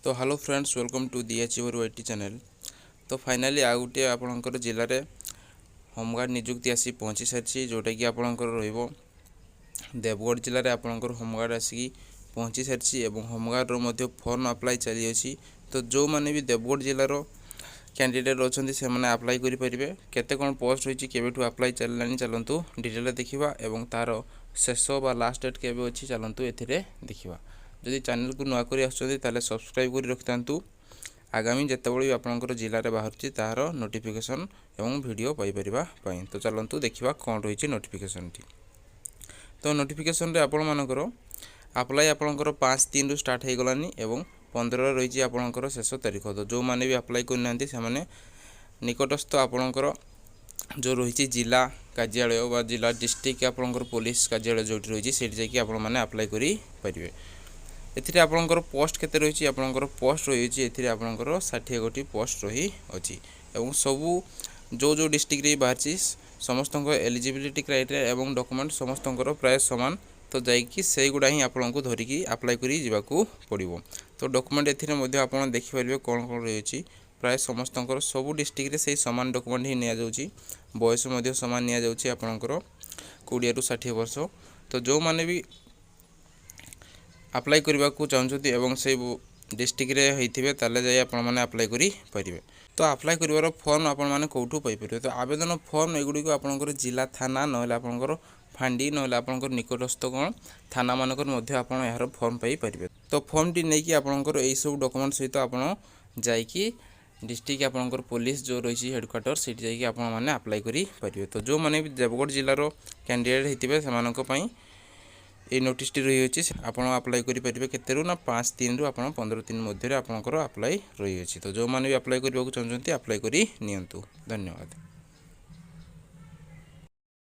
तो hello friends, welcome to the achiever YT channel. तो finally आ गोटे आपणकर जिले में होमगार्ड नियुक्ति आसी पहुँची सारी, जोटा कि आपणकर रहिबो देवगढ़ जिले में आपणकर होमगार्ड आसिक पहुँची सारी और होमगार्ड फॉर्म अप्लाई चली अच्छी। तो जो मैंने भी देवगढ़ जिलार कैंडिडेट अच्छा से मैंने अप्लाई करेंगे। केते कौन पोस्ट रही केवेठू अप्लाई चललानी चलतु डिटेल देखा और तार शेष व लास्ट डेट के अच्छी चलतु ए देखा। जदि चैनल को नुआ कर आसुँचे सब्सक्राइब कर रखि था। आगामी जितेबाला आपंकर जिले में बाहर तार नोटिफिकेशन और वीडियो पाइपर। तो चलतु देखा कौन रही नोटिफिकेशन टी। तो नोटिफिकेशन रे आपण मानकर अप्लाई आपंकर 5/3 स्टार्ट हो गलानी और 15 रही आपंकर शेष तारीख। तो जो मैंने भी अप्लाई करना से निकटस्थ आपंकर जो रही जिला कार्यालय व जिला डिस्ट्रिक्ट आपंकर पुलिस कार्यालय जो रही से मैंने अप्लाई करेंगे। एथिरे आपंकर पोस्ट केते रही आपंकर पोस्ट रही एथिरे आपंकर 60 गोटी पोस्ट रही अच्छी और सबू जो डिस्ट्रिक्ट रे बाहर समस्त एलिजिबिलिटी क्राइटेरिया और डॉक्यूमेंट समस्त प्राय सामान। तो जाकि से गुड़ा ही आपको धरिकी अप्लाई करी जावाकू पड़िबो। तो डॉक्यूमेंट एथिरे मध्ये आपण देखि परिबे कोन कोन रही प्राय समस्त सबू डिस्ट्रिक्ट रे से सामान डॉक्यूमेंट ही निया जाउची। बयस मध्ये सामान निया जाउची आपणकर 20 रु 60 वर्ष। तो जो माने भी अप्लाई करने को चाहते एवं से डिस्ट्रिक्ट रे होइथिबे ताले जाय आपण माने अप्लाई करि परिबे। तो अप्लाई करिवार फॉर्म आपण माने कोठू पाई परिबे। तो आवेदन फॉर्म एगुडी को आपणकर जिला थाना नहले आपणकर फांडी नहले आपणकर निकटस्थ कोन थाना मानकर मध्ये आपण यार फॉर्म पाई परिबे। तो फॉर्म टी नै कि आपणकर एई सब डॉक्यूमेंट सहित आपण जाय कि डिस्ट्रिक्ट आपणकर पुलिस जो रही हेडक्वार्टर सेठी जाय कि आपण माने अप्लाई करि परिबे। तो जो माने भी देवगढ़ जिल्लार कैंडिडेट हेतिबे सेमानक पई ये नोटिस टी रही अच्छी आप अप्लाई करेंगे केतेरू ना 5/3 रु 15 मध्य आपंकर अप्लाई रही अच्छी। तो जो मैंने भी अप्लाई करने को चाहते अप्लाई कर नियंतु। धन्यवाद।